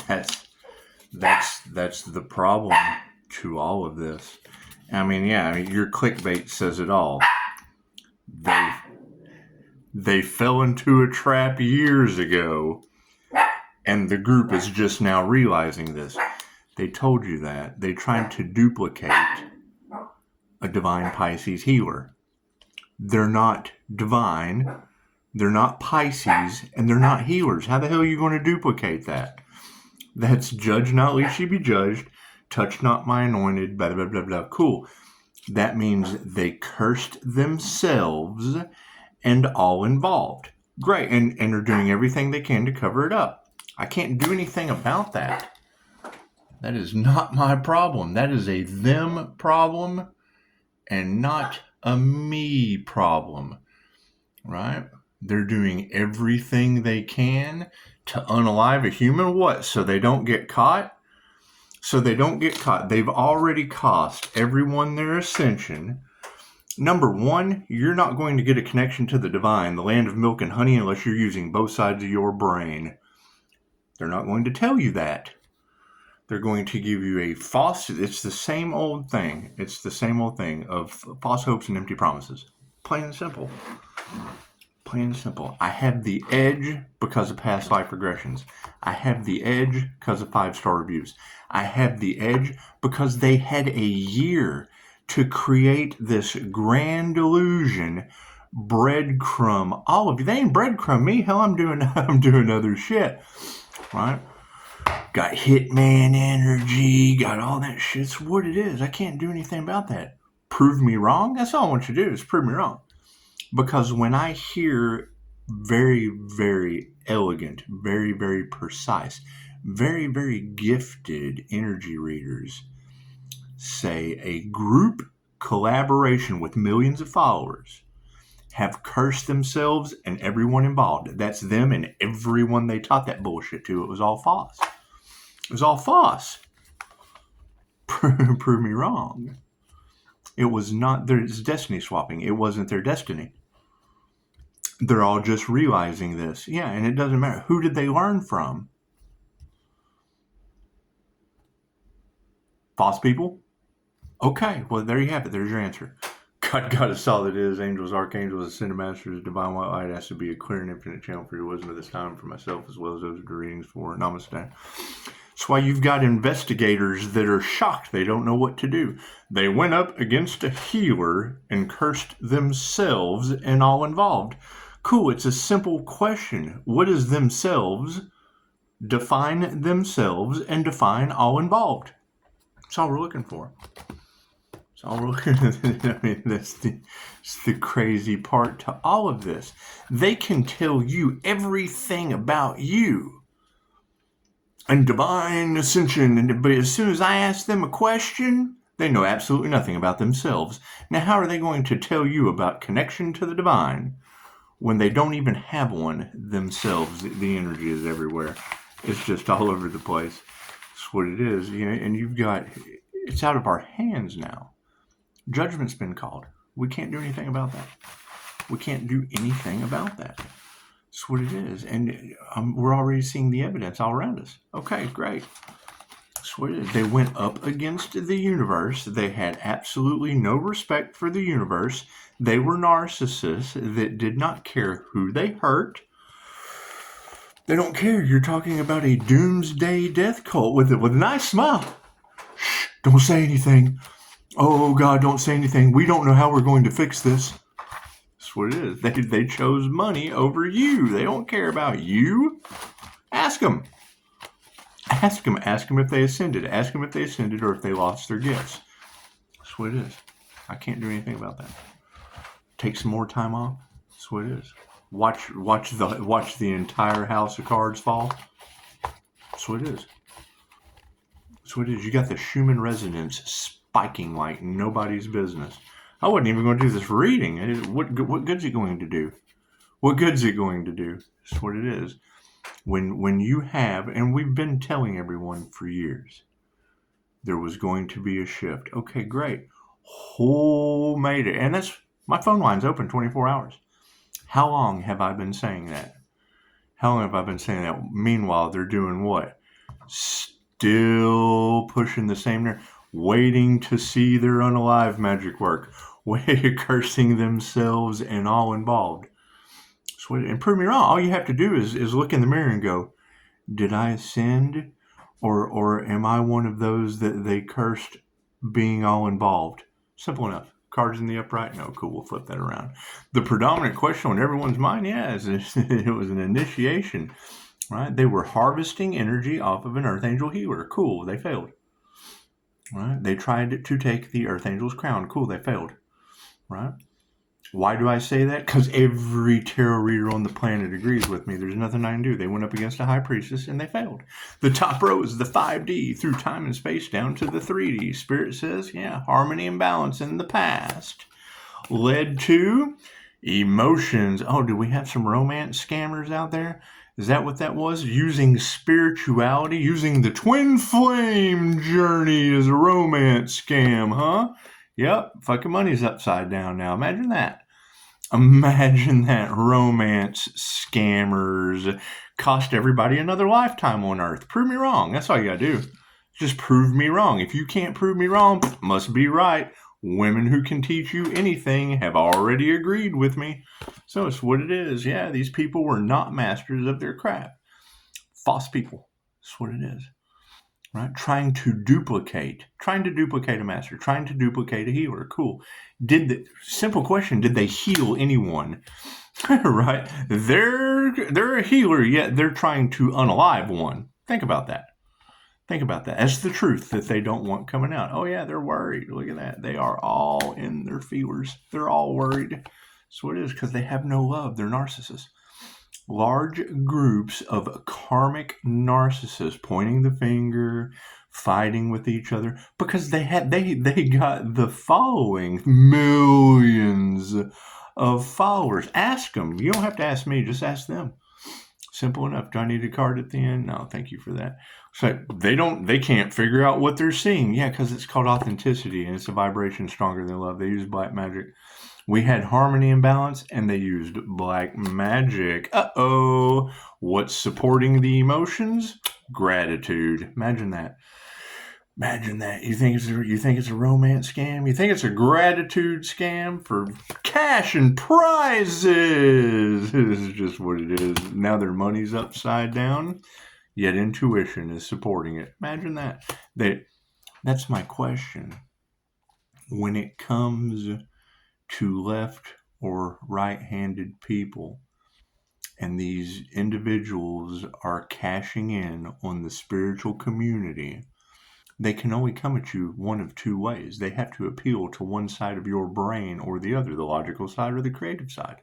That's the problem to all of this. I mean, yeah, your clickbait says it all. They fell into a trap years ago, and the group is just now realizing this. They told you that. They tried to duplicate a divine Pisces healer. They're not divine, they're not Pisces, and they're not healers. How the hell are you going to duplicate that? That's judge not lest ye be judged, touch not my anointed, blah, blah, blah, blah. Cool. That means they cursed themselves and all involved. Great. And are doing everything they can to cover it up. I can't do anything about that. That is not my problem. That is a them problem and not a me problem, right? They're doing everything they can to unalive a human. What? So they don't get caught? So they don't get caught. They've already cost everyone their ascension. Number one, you're not going to get a connection to the divine, the land of milk and honey, unless you're using both sides of your brain. They're not going to tell you that. They're going to give you a false, it's the same old thing. It's the same old thing of false hopes and empty promises. Plain and simple. Plain and simple. I have the edge because of past life regressions. I have the edge because of 5-star reviews. I have the edge because they had a year to create this grand illusion, breadcrumb all of you. They ain't breadcrumb me. Hell, I'm doing other shit, right? Got hitman energy, got all that shit. It's what it is. I can't do anything about that. Prove me wrong? That's all I want you to do is prove me wrong. Because when I hear very, very elegant, very, very precise, very, very gifted energy readers say a group collaboration with millions of followers have cursed themselves and everyone involved. That's them and everyone they taught that bullshit to. It was all false. It was all false. Prove me wrong. It was not their destiny swapping. It wasn't their destiny. They're all just realizing this. Yeah, and it doesn't matter. Who did they learn from? False people? Okay, well, there you have it. There's your answer. God is all that is. Angels, archangels, ascended masters, divine white light has to be a clear and infinite channel for your wisdom at this time for myself as well as those who do readings for. Namaste. That's why you've got investigators that are shocked. They don't know what to do. They went up against a healer and cursed themselves and all involved. Cool, it's a simple question. What is themselves? Define themselves and define all involved. That's all we're looking for. That's all we're looking at. I mean, that's the crazy part to all of this. They can tell you everything about you and divine ascension, but as soon as I ask them a question, they know absolutely nothing about themselves. Now, how are they going to tell you about connection to the divine when they don't even have one themselves? The energy is everywhere. It's just all over the place. That's what it is. You know, and you've got, it's out of our hands now. Judgment's been called. We can't do anything about that. We can't do anything about that. That's what it is. And we're already seeing the evidence all around us. Okay, great. That's what it is. They went up against the universe. They had absolutely no respect for the universe. They were narcissists that did not care who they hurt. They don't care. You're talking about a doomsday death cult with a nice smile. Shh, don't say anything. Oh, God, don't say anything. We don't know how we're going to fix this. That's what it is. They chose money over you. They don't care about you. Ask them. Ask them if they ascended. Ask them if they ascended or if they lost their gifts. That's what it is. I can't do anything about that. Take some more time off. That's what it is. Watch the entire house of cards fall. That's what it is. That's what it is. You got the Schumann resonance spiking like nobody's business. I wasn't even going to do this reading. What good's it going to do? What good's it going to do? That's what it is. When you have, and we've been telling everyone for years, there was going to be a shift. Okay, great. Who made it? And that's, my phone line's open 24 hours. How long have I been saying that? How long have I been saying that? Meanwhile, they're doing what? Still pushing the same nerve, waiting to see their unalive magic work, cursing themselves and all involved. So, and prove me wrong. All you have to do is look in the mirror and go, did I ascend, or am I one of those that they cursed being all involved? Simple enough. Cards in the upright? No, cool, we'll flip that around. The predominant question on everyone's mind, is it was an initiation, right? They were harvesting energy off of an Earth Angel healer. Cool, they failed. Right? They tried to take the Earth Angel's crown. Cool, they failed. Right? Why do I say that? Because every tarot reader on the planet agrees with me. There's nothing I can do. They went up against a high priestess and they failed. The top row is the 5D through time and space down to the 3D. Spirit says, harmony and balance in the past led to emotions. Oh, do we have some romance scammers out there? Is that what that was? Using spirituality, using the twin flame journey as a romance scam, huh? Yep, fucking money's upside down now. Imagine that. Imagine that romance scammers cost everybody another lifetime on Earth. Prove me wrong. That's all you gotta do. Just prove me wrong. If you can't prove me wrong, must be right. Women who can teach you anything have already agreed with me. So it's what it is. Yeah, these people were not masters of their craft. False people. That's what it is. Right? Trying to duplicate a master, trying to duplicate a healer. Cool. Simple question, did they heal anyone? Right? They're a healer, yet they're trying to unalive one. Think about that. That's the truth that they don't want coming out. Oh yeah, they're worried. Look at that. They are all in their feelers. They're all worried. So it is because they have no love. They're narcissists. Large groups of karmic narcissists pointing the finger, fighting with each other because they got the following, millions of followers. Ask them. You don't have to ask me. Just ask them. Simple enough. Do I need a card at the end? No, thank you for that. So they can't figure out what they're seeing. Yeah, because it's called authenticity and it's a vibration stronger than love. They use black magic. We had harmony and balance, and they used black magic. Uh-oh. What's supporting the emotions? Gratitude. Imagine that. You think it's a romance scam? You think it's a gratitude scam for cash and prizes? This is just what it is. Now their money's upside down, yet intuition is supporting it. Imagine that. That's my question. When it comes to left or right-handed people, and these individuals are cashing in on the spiritual community, they can only come at you one of two ways. They have to appeal to one side of your brain or the other, the logical side or the creative side.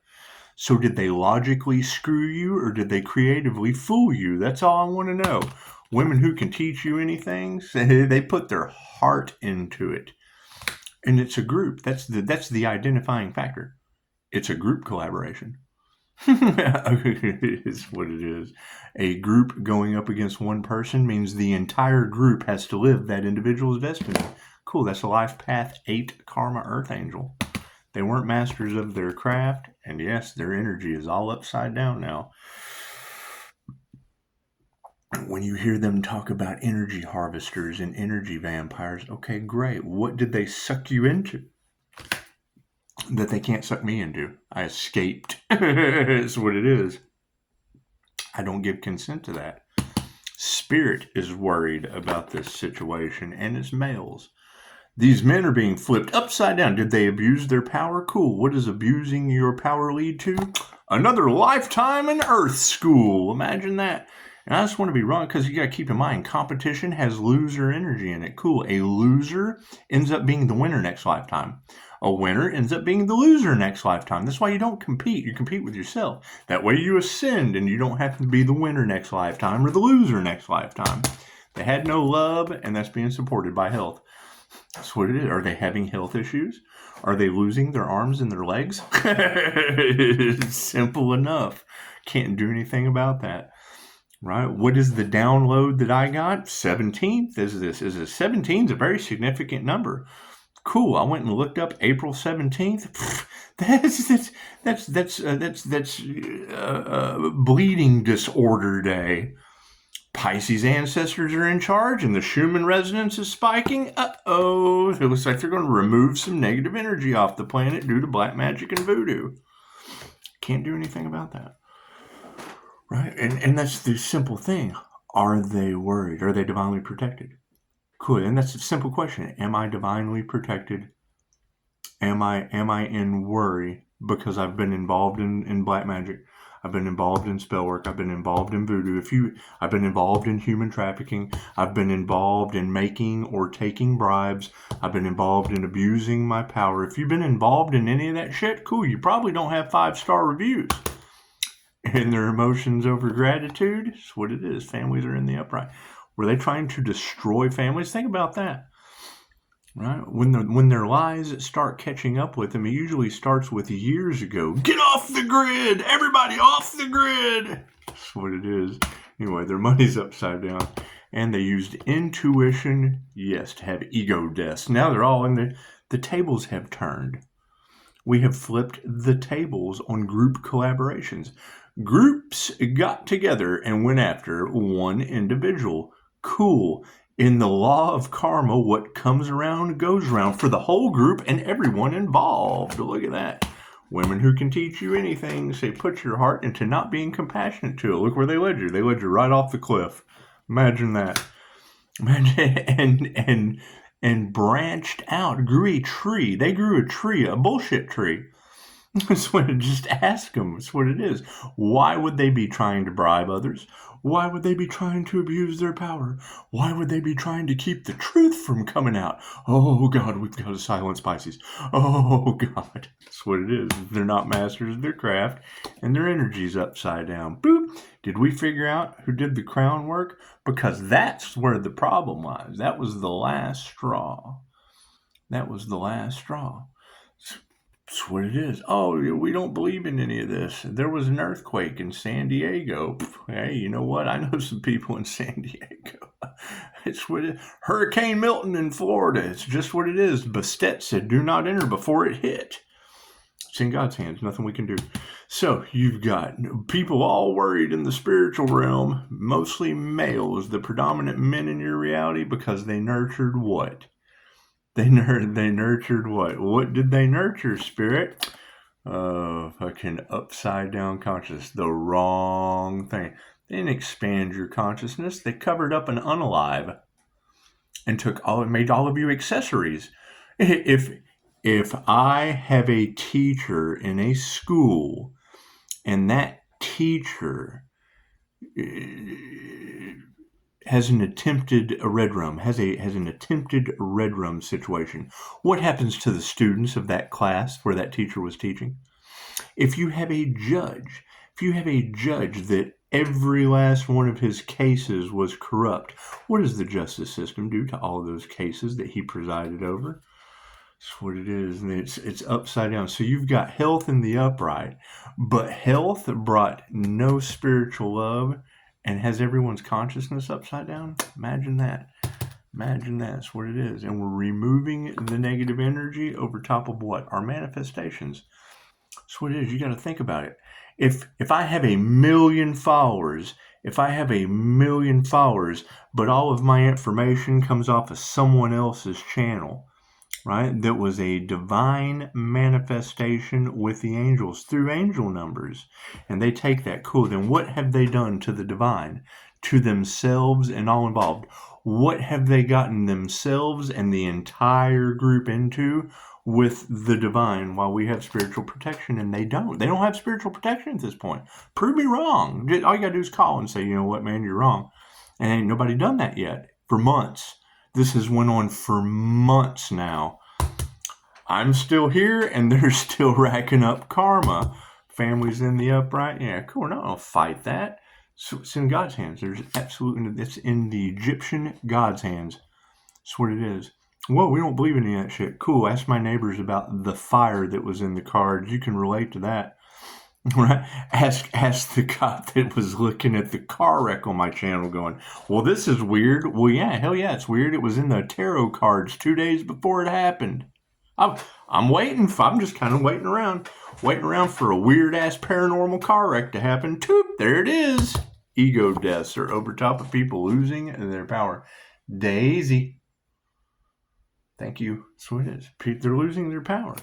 So did they logically screw you or did they creatively fool you? That's all I want to know. Women who can teach you anything, they put their heart into it. And it's a group. That's the identifying factor. It's a group collaboration. It's what it is. A group going up against one person means the entire group has to live that individual's destiny. Cool. That's a life path 8 karma earth angel. They weren't masters of their craft. And yes, their energy is all upside down now. When you hear them talk about energy harvesters and energy vampires, okay, great. What did they suck you into that they can't suck me into? I escaped. It's what it is. I don't give consent to that. Spirit is worried about this situation, and it's males. These men are being flipped upside down. Did they abuse their power? Cool. What does abusing your power lead to? Another lifetime in Earth School. Imagine that. And I just want to be wrong because you got to keep in mind, competition has loser energy in it. Cool. A loser ends up being the winner next lifetime. A winner ends up being the loser next lifetime. That's why you don't compete. You compete with yourself. That way you ascend and you don't have to be the winner next lifetime or the loser next lifetime. They had no love, and that's being supported by health. That's what it is. Are they having health issues? Are they losing their arms and their legs? It's simple enough. Can't do anything about that. Right? What is the download that I got? 17th is this. 17 is a very significant number. Cool. I went and looked up April 17th. That's bleeding disorder day. Pisces ancestors are in charge and the Schumann resonance is spiking. Uh-oh. It looks like they're going to remove some negative energy off the planet due to black magic and voodoo. Can't do anything about that. Right? And that's the simple thing. Are they worried? Are they divinely protected? Cool. And that's a simple question. Am I divinely protected? Am I in worry because I've been involved in black magic? I've been involved in spell work. I've been involved in voodoo. I've been involved in human trafficking. I've been involved in making or taking bribes. I've been involved in abusing my power. If you've been involved in any of that shit, cool. You probably don't have 5-star reviews. And their emotions over gratitude is what it is. Families are in the upright. Were they trying to destroy families? Think about that. Right? When their lies start catching up with them, it usually starts with years ago. Get off the grid! Everybody off the grid! That's what it is. Anyway, their money's upside down. And they used intuition, yes, to have ego deaths. Now they're all in the tables have turned. We have flipped the tables on group collaborations. Groups got together and went after one individual. Cool. In the law of karma, what comes around goes around for the whole group and everyone involved. Look at that. Women who can teach you anything say put your heart into not being compassionate to it. Look where they led you. They led you right off the cliff. Imagine that. And branched out, grew a tree. They grew a tree, a bullshit tree. That's what it, just ask them. That's what it is. Why would they be trying to bribe others? Why would they be trying to abuse their power? Why would they be trying to keep the truth from coming out? Oh, God, we've got to silence Pisces. Oh, God. That's what it is. They're not masters of their craft, and their energy's upside down. Boop. Did we figure out who did the crown work? Because that's where the problem lies. That was the last straw. That was the last straw. That's what it is. Oh, we don't believe in any of this. There was an earthquake in San Diego. Hey, you know what? I know some people in San Diego. It's what it is. Hurricane Milton in Florida. It's just what it is. Bastet said, do not enter before it hit. It's in God's hands. Nothing we can do. So you've got people all worried in the spiritual realm, mostly males, the predominant men in your reality, because they nurtured what? They nurtured what? What did they nurture, spirit? Fucking upside down consciousness. The wrong thing. They didn't expand your consciousness. They covered up an unalive and made all of you accessories. If I have a teacher in a school and that teacher has an attempted red rum situation, what happens to the students of that class where that teacher was teaching? If you have a judge that every last one of his cases was corrupt, what does the justice system do to all of those cases that he presided over? That's what it is, and it's upside down. So you've got health in the upright, but health brought no spiritual love and has everyone's consciousness upside down. Imagine that. That's what it is. And we're removing the negative energy over top of what? Our manifestations. That's what it is. You got to think about it. If I have 1 million followers, but all of my information comes off of someone else's channel, right? That was a divine manifestation with the angels through angel numbers. And they take that. Cool. Then what have they done to the divine, to themselves and all involved? What have they gotten themselves and the entire group into with the divine while we have spiritual protection? And they don't. They don't have spiritual protection at this point. Prove me wrong. All you got to do is call and say, you know what, man, you're wrong. And ain't nobody done that yet for months. This has went on for months now. I'm still here, and they're still racking up karma. Families in the upright. Yeah, cool. We're not going to fight that. So it's in God's hands. It's in the Egyptian God's hands. That's what it is. Whoa, we don't believe in any of that shit. Cool. Ask my neighbors about the fire that was in the cards. You can relate to that. Right? Ask the cop that was looking at the car wreck on my channel going, well, this is weird. Well, yeah, hell yeah, it's weird. It was in the tarot cards 2 days before it happened. I'm waiting. I'm just kind of waiting around for a weird-ass paranormal car wreck to happen. Toop, there it is. ego deaths are over top of people losing their power. Daisy. Thank you. That's what it is. They're losing their power,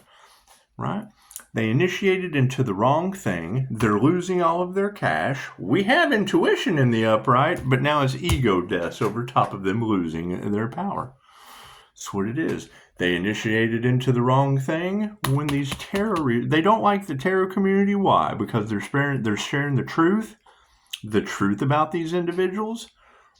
right? They initiated into the wrong thing. They're losing all of their cash. We have intuition in the upright, but now it's ego deaths over top of them losing their power. That's what it is. They initiated into the wrong thing when these tarot they don't like the tarot community. Why? Because they're sharing the truth about these individuals,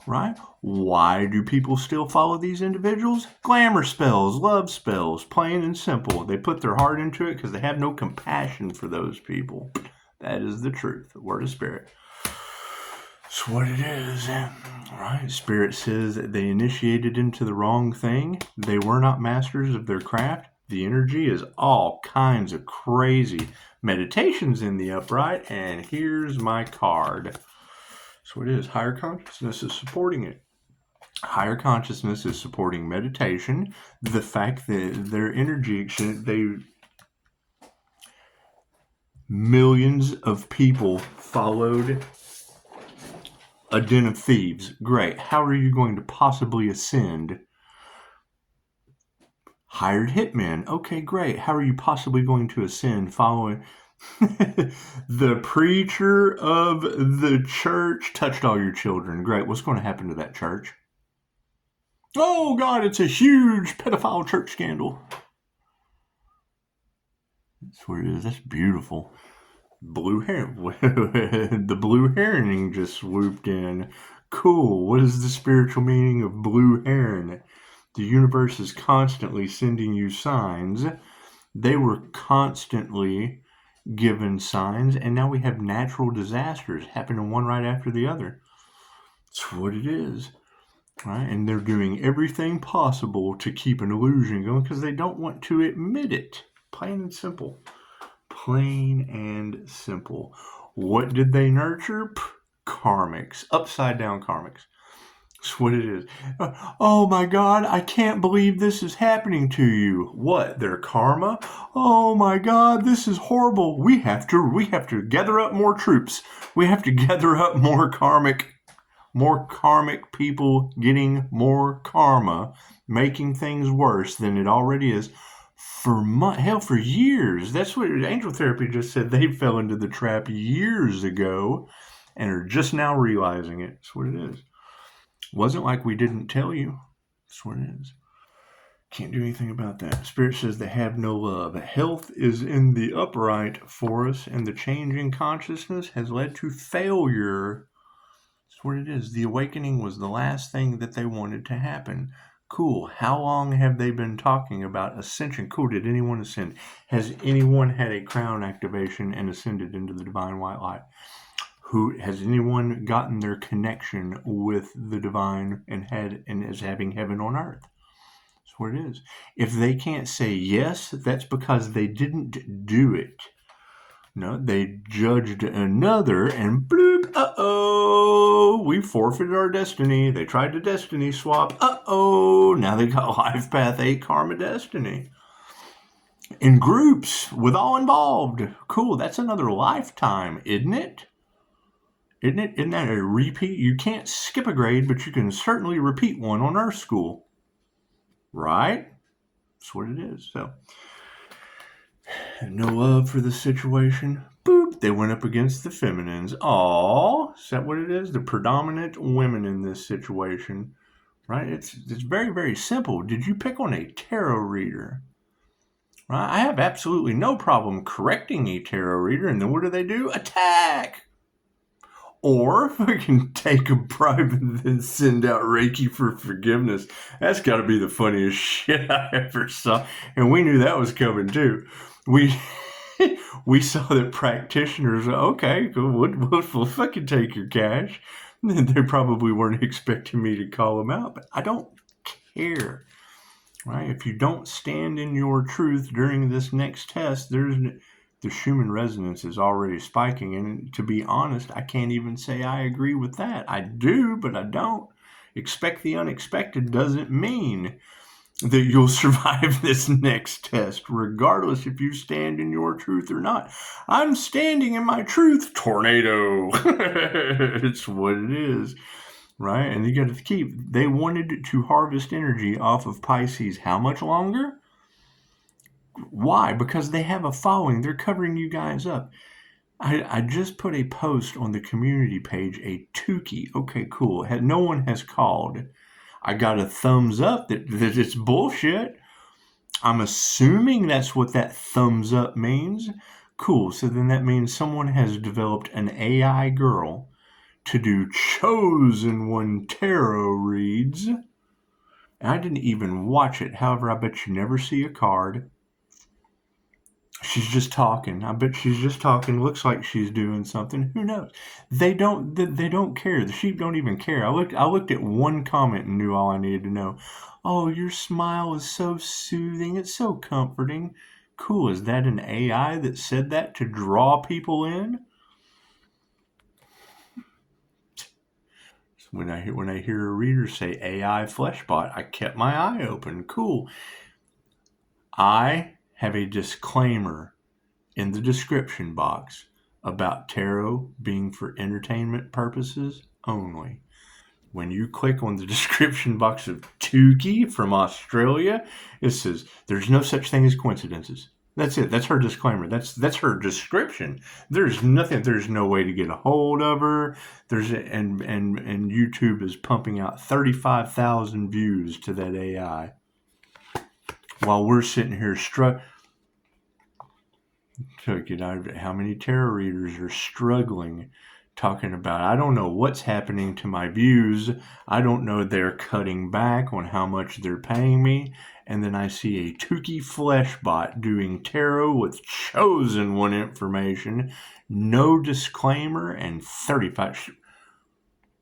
right? Why do people still follow these individuals? Glamour spells, love spells, plain and simple. They put their heart into it because they have no compassion for those people. That is the truth, the word of spirit. That's what it is, right? Spirit says that they initiated into the wrong thing. They were not masters of their craft. The energy is all kinds of crazy meditations in the upright, and here's my card. That's what it is. Higher consciousness is supporting it. Higher consciousness is supporting meditation. The fact that their energy, millions of people followed a den of thieves. Great. How are you going to possibly ascend? Hired hitmen. Okay, great. How are you possibly going to ascend following the preacher of the church touched all your children? Great. What's going to happen to that church? Oh, God, it's a huge pedophile church scandal. That's what it is. That's beautiful. Blue hair. The blue heron just swooped in. Cool. What is the spiritual meaning of blue heron? The universe is constantly sending you signs. They were constantly given signs, and now we have natural disasters happening one right after the other. That's what it is. Right? And they're doing everything possible to keep an illusion going because they don't want to admit it. Plain and simple. Plain and simple. What did they nurture? Karmics. Upside down karmics. That's what it is. Oh my God, I can't believe this is happening to you. What? Their karma? Oh my God, this is horrible. We have to gather up more troops. We have to gather up more karmic people getting more karma, making things worse than it already is. For years. That's what Angel Therapy just said. They fell into the trap years ago and are just now realizing it. That's what it is. Wasn't like we didn't tell you. That's what it is. Can't do anything about that. Spirit says they have no love. Health is in the upright for us, and the change in consciousness has led to failure. That's what it is. The awakening was the last thing that they wanted to happen. Cool. How long have they been talking about ascension? Cool. Did anyone ascend? Has anyone had a crown activation and ascended into the divine white light? Has anyone gotten their connection with the divine and is having heaven on earth? That's what it is. If they can't say yes, that's because they didn't do it. No, they judged another and bloop, uh-oh, we forfeited our destiny. They tried to destiny swap. Uh-oh, now they got Life Path 8 Karma Destiny. In groups, with all involved. Cool, that's another lifetime, isn't it? Isn't that a repeat? You can't skip a grade, but you can certainly repeat one on Earth School. Right? That's what it is. So, no love for the situation. Boop. They went up against the feminines. Aww. Is that what it is? The predominant women in this situation. Right? It's very, very simple. Did you pick on a tarot reader? Right? I have absolutely no problem correcting a tarot reader. And then what do? Attack! Or if I can take a bribe and then send out Reiki for forgiveness. That's got to be the funniest shit I ever saw. And we knew that was coming too. We saw that practitioners, okay, we'll fucking take your cash. And they probably weren't expecting me to call them out. But I don't care. Right? If you don't stand in your truth during this next test, the Schumann resonance is already spiking, and to be honest, I can't even say I agree with that. I do, but I don't. Expect the unexpected doesn't mean that you'll survive this next test, regardless if you stand in your truth or not. I'm standing in my truth, tornado. It's what it is, right? And you got to keep. They wanted to harvest energy off of Pisces. How much longer? Why? Because they have a following. They're covering you guys up. I just put a post on the community page, a Tukey. Okay, cool. No one has called. I got a thumbs up that it's bullshit. I'm assuming that's what that thumbs up means. Cool. So then that means someone has developed an AI girl to do chosen one tarot reads. And I didn't even watch it. However, I bet you never see a card. She's just talking. I bet she's just talking. Looks like she's doing something. Who knows? They don't care. The sheep don't even care. I looked at one comment and knew all I needed to know. Oh, your smile is so soothing. It's so comforting. Cool. Is that an AI that said that to draw people in? When I hear a reader say AI fleshbot, I kept my eye open. Cool. I have a disclaimer in the description box about tarot being for entertainment purposes only. When you click on the description box of Tukey from Australia, it says there's no such thing as coincidences. That's it. That's her disclaimer. That's her description. There's nothing. There's no way to get a hold of her. And YouTube is pumping out 35,000 views to that AI while we're sitting here how many tarot readers are struggling talking about, I don't know what's happening to my views. I don't know, they're cutting back on how much they're paying me. And then I see a Tukey Fleshbot doing tarot with chosen one information, no disclaimer, and 35.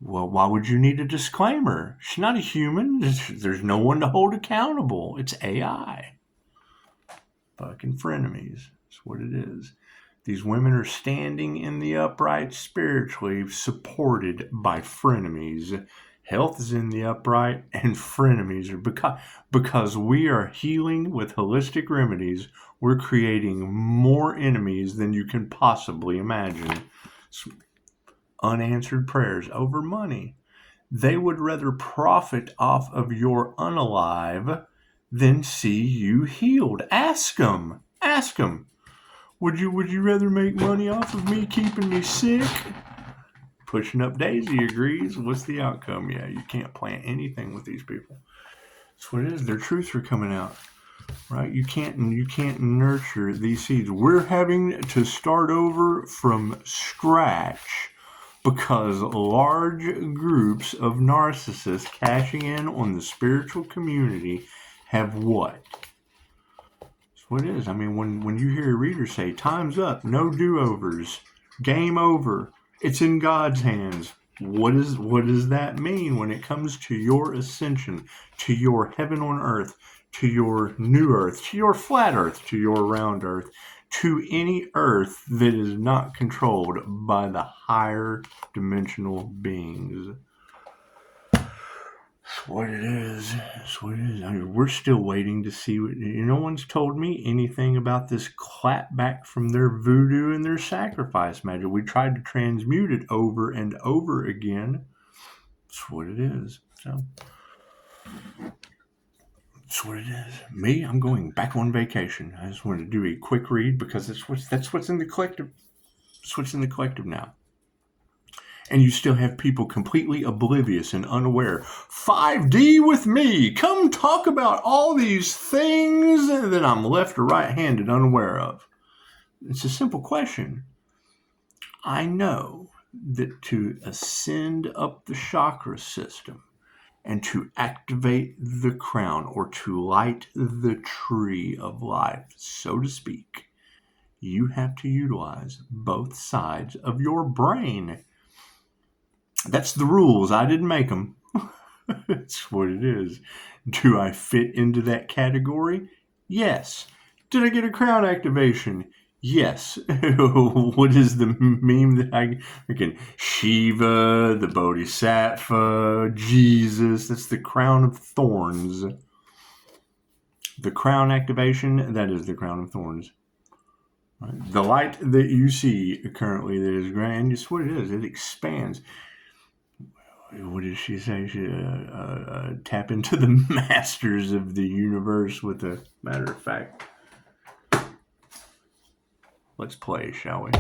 Well, why would you need a disclaimer? She's not a human. There's no one to hold accountable. It's AI. Fucking frenemies. That's what it is. These women are standing in the upright spiritually, supported by frenemies. Health is in the upright, and frenemies are because we are healing with holistic remedies. We're creating more enemies than you can possibly imagine. Unanswered prayers over money. They would rather profit off of your unalive than see you healed. Ask them. Ask them. Would you rather make money off of me keeping me sick? Pushing Up Daisy agrees. What's the outcome? Yeah, you can't plant anything with these people. That's what it is. Their truths are coming out, right? You can't nurture these seeds. We're having to start over from scratch because large groups of narcissists cashing in on the spiritual community have what? What it is. I mean, when you hear a reader say, time's up, no do-overs, game over, it's in God's hands. What does that mean when it comes to your ascension, to your heaven on earth, to your new earth, to your flat earth, to your round earth, to any earth that is not controlled by the higher dimensional beings? What it is. It's what it is. I mean, we're still waiting to see. No one's told me anything about this clapback from their voodoo and their sacrifice magic. We tried to transmute it over and over again. It's what it is. So, it's what it is. Me, I'm going back on vacation. I just wanted to do a quick read because that's what's in the collective. It's what's in the collective now. And you still have people completely oblivious and unaware. 5D with me. Come talk about all these things that I'm left or right-handed unaware of. It's a simple question. I know that to ascend up the chakra system and to activate the crown or to light the tree of life, so to speak, you have to utilize both sides of your brain. That's the rules. I didn't make them. It's what it is. Do I fit into that category? Yes. Did I get a crown activation? Yes. What is the meme that I can? Shiva, the Bodhisattva, Jesus. That's the crown of thorns. The crown activation, that is the crown of thorns. Right? The light that you see currently that is grand, it's what it is. It expands. What did she say? She tap into the masters of the universe with a matter of fact. Let's play, shall we?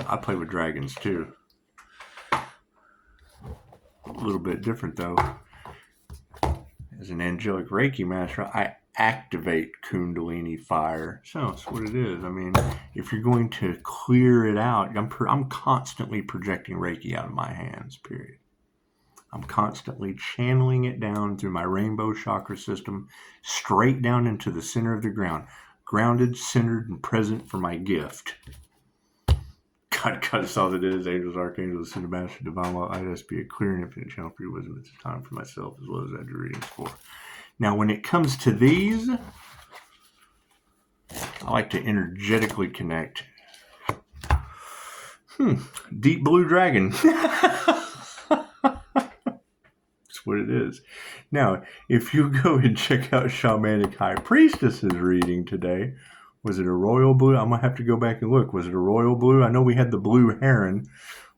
I play with dragons too. A little bit different though. As an angelic Reiki master, I activate Kundalini fire. So that's what it is. I mean, if you're going to clear it out, I'm constantly projecting Reiki out of my hands, period. I'm constantly channeling it down through my rainbow chakra system, straight down into the center of the ground. Grounded, centered, and present for my gift. God us all that is, angels, archangels, ascended masters, divine law, IDS be a clear and infinite channel for your wisdom. It's a time for myself as well as I do readings for. Now, when it comes to these, I like to energetically connect. Deep blue dragon. That's what it is. Now, if you go and check out Shamanic High Priestess's reading today, was it a royal blue? I'm going to have to go back and look. Was it a royal blue? I know we had the blue heron.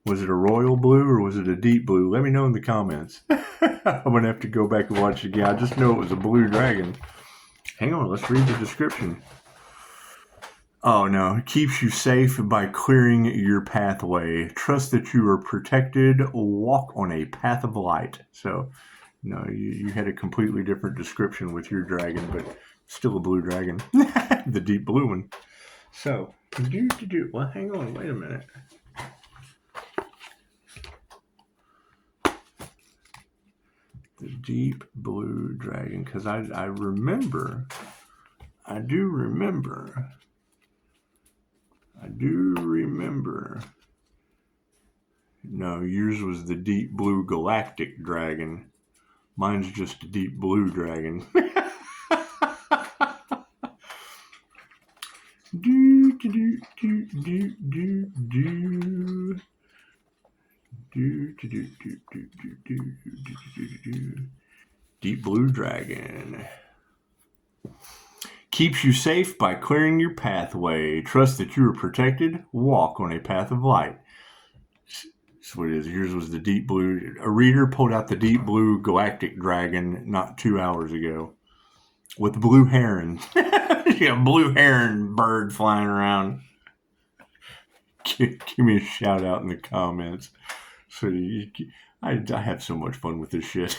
Was it a royal blue or was it a deep blue? Let me know in the comments. I'm going to have to go back and watch it again. I just know it was a blue dragon. Hang on, let's read the description. Oh no, it keeps you safe by clearing your pathway. Trust that you are protected. Walk on a path of light. So, no, you had a completely different description with your dragon, but still a blue dragon. The deep blue one. So, well, hang on, wait a minute. The deep blue dragon, because I do remember. No, yours was the deep blue galactic dragon. Mine's just a deep blue dragon. Deep blue dragon. Keeps you safe by clearing your pathway. Trust that you are protected. Walk on a path of light. That's what it is. Yours was the deep blue. A reader pulled out the deep blue galactic dragon not 2 hours ago with blue heron. Yeah, blue heron bird flying around. Give me a shout out in the comments. So I have so much fun with this shit.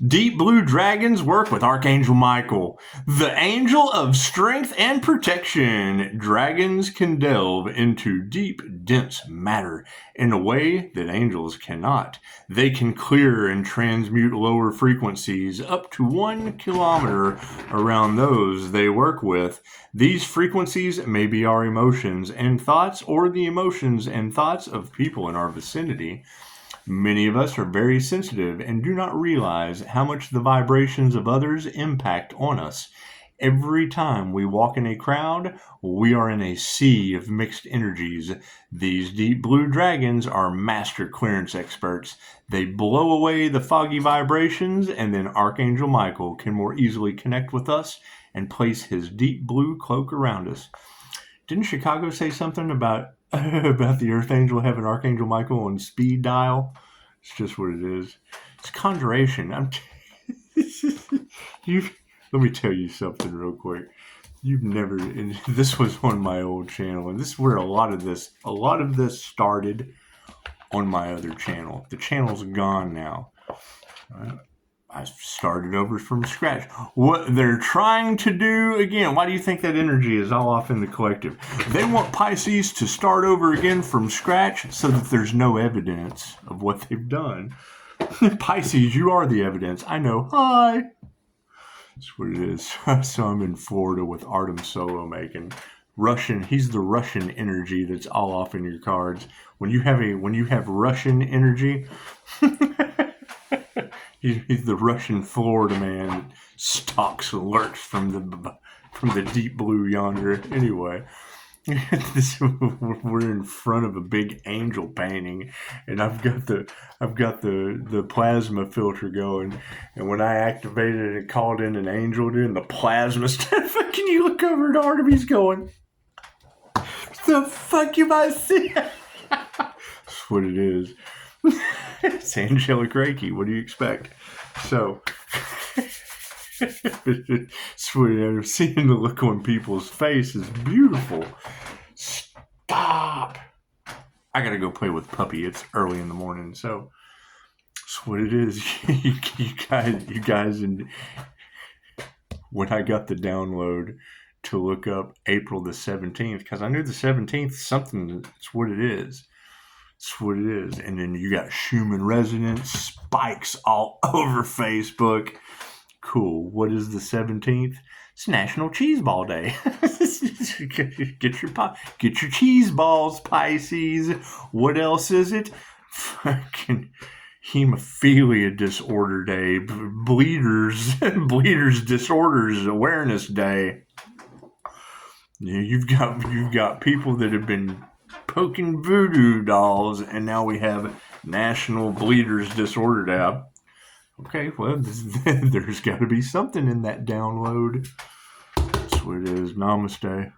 Deep blue dragons work with Archangel Michael, the angel of strength and protection. Dragons can delve into deep, dense matter in a way that angels cannot. They can clear and transmute lower frequencies up to 1 kilometer around those they work with. These frequencies may be our emotions and thoughts or the emotions and thoughts of people in our vicinity. Many of us are very sensitive and do not realize how much the vibrations of others impact on us. Every time we walk in a crowd, we are in a sea of mixed energies. These deep blue dragons are master clearance experts. They blow away the foggy vibrations, and then Archangel Michael can more easily connect with us and place his deep blue cloak around us. Didn't Chicago say something about the Earth Angel having Archangel Michael on speed dial? It's just what it is. It's conjuration. Let me tell you something real quick. And this was on my old channel, and this is where a lot of this started on my other channel. The channel's gone now. I started over from scratch. What they're trying to do again, why do you think that energy is all off in the collective? They want Pisces to start over again from scratch so that there's no evidence of what they've done. Pisces, you are the evidence. I know. Hi. That's what it is. So I'm in Florida with Artem Solo making. Russian, he's the Russian energy that's all off in your cards. When you have Russian energy, he's the Russian Florida man that stalks and lurks from the deep blue yonder. Anyway, We're in front of a big angel painting, and I've got the plasma filter going, and when I activated it and called in an angel, dude, the plasma stuff. Can you look over at Artemis going, the fuck you might see? That's what it is. It's angelic Reiki. What do you expect? So, I'm seeing the look on people's face is beautiful. Stop. I gotta go play with Puppy. It's early in the morning, so that's what it is. you guys, and when I got the download to look up April the 17th, because I knew the 17th something. That's what it is. That's what it is. And then you got Schumann resonance spikes all over Facebook. Cool. What is the 17th? It's National Cheese Ball Day. Get your cheese balls, Pisces. What else is it? Fucking Hemophilia Disorder Day. Bleeders Disorders Awareness Day. You've got people that have been poking voodoo dolls, and now we have National Bleeders Disorder Day. Okay, well, there's got to be something in that download. That's what it is. Namaste.